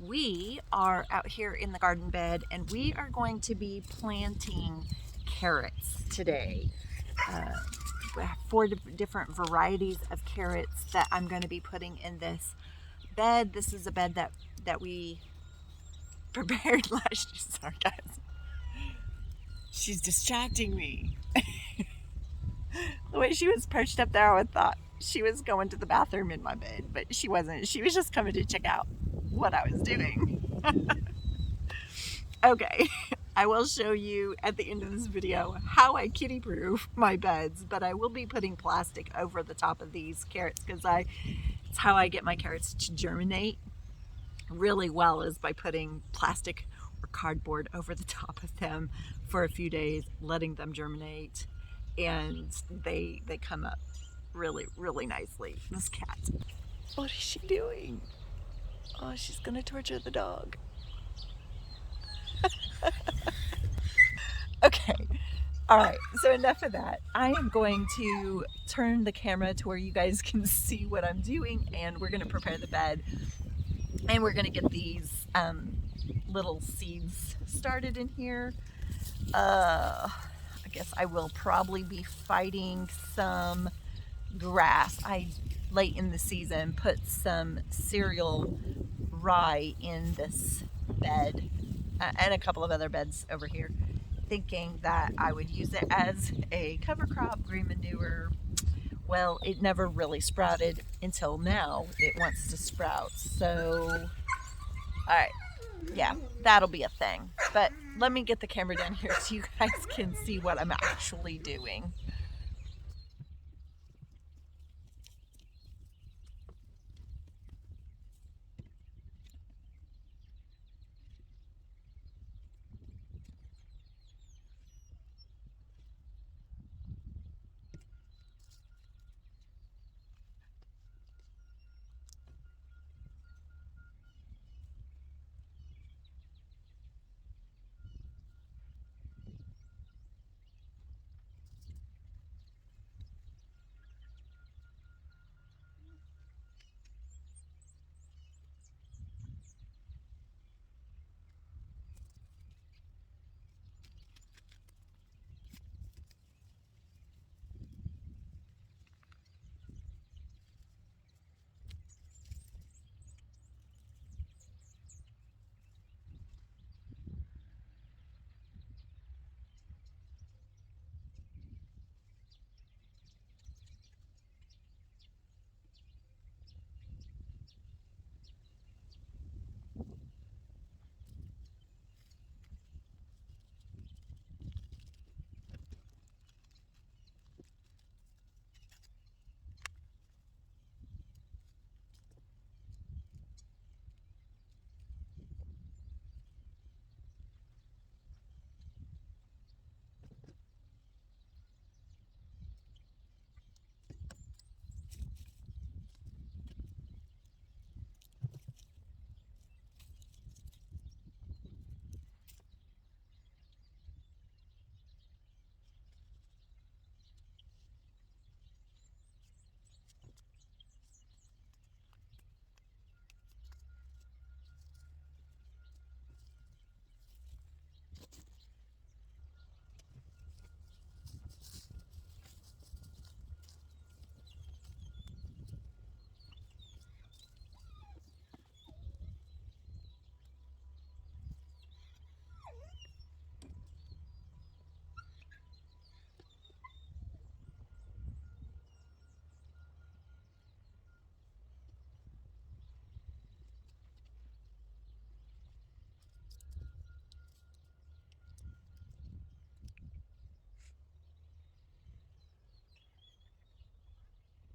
We are out here in the garden bed and we are going to be planting carrots today. We have four different varieties of carrots that I'm going to be putting in this bed. This is a bed that we prepared last year. Sorry guys. She's distracting me. The way she was perched up there, I would thought she was going to the bathroom in my bed, but she wasn't. She was just coming to check out what I was doing. Okay, I will show you at the end of this video how I kitty-proof my beds, but I will be putting plastic over the top of these carrots because it's how I get my carrots to germinate really well, is by putting plastic or cardboard over the top of them for a few days, letting them germinate, and they come up really nicely. This cat, what is she doing? Oh, she's gonna torture the dog. Okay, all right, so enough of that. I am going to turn the camera to where you guys can see what I'm doing, and we're gonna prepare the bed, and we're gonna get these little seeds started in here. I guess I will probably be fighting some grass. I, late in the season, put some cereal rye in this bed and a couple of other beds over here, thinking that I would use it as a cover crop, green manure. Well, it never really sprouted until now. It wants to sprout. So, all right, yeah, that'll be a thing. But let me get the camera down here so you guys can see what I'm actually doing.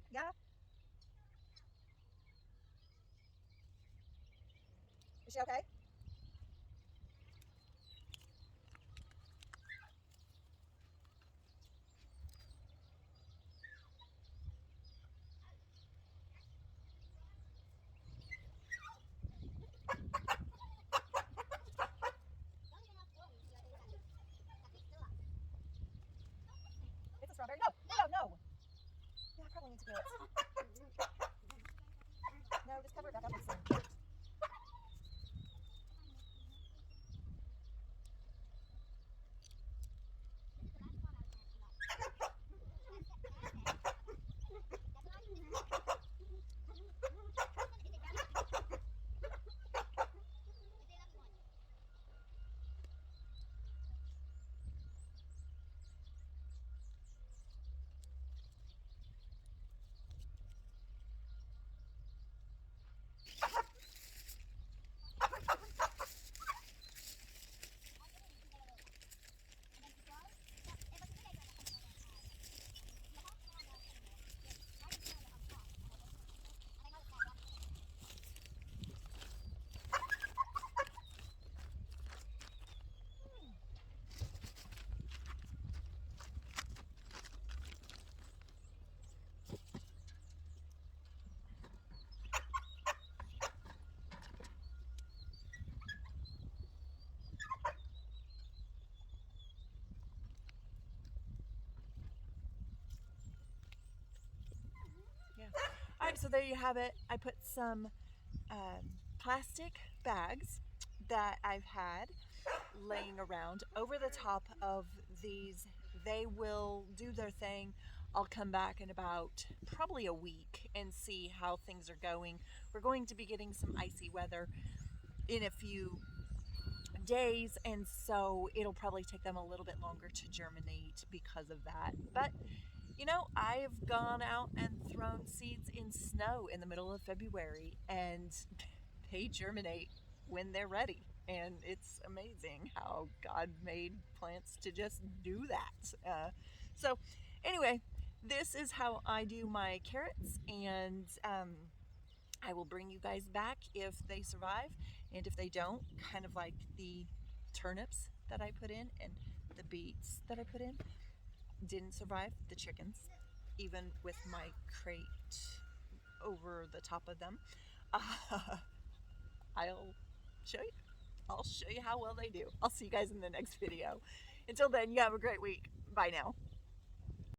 Yeah? Is she okay? It's a strawberry. No, no, no. Yeah, I probably need to do it. No, just cover it back up with some. so there you have it. I put some plastic bags that I've had laying around over the top of these. They will do their thing. I'll come back in about probably a week and see how things are going. We're going to be getting some icy weather in a few days, and so it'll probably take them a little bit longer to germinate because of that. But you know, I've gone out and thrown seeds in snow in the middle of February, and they germinate when they're ready. And it's amazing how God made plants to just do that. So, anyway, this is how I do my carrots, and I will bring you guys back if they survive, and if they don't, kind of like the turnips that I put in and the beets that I put in didn't survive, the chickens, even with my crate over the top of them. I'll show you. I'll show you how well they do. I'll see you guys in the next video. Until then, you have a great week. Bye now.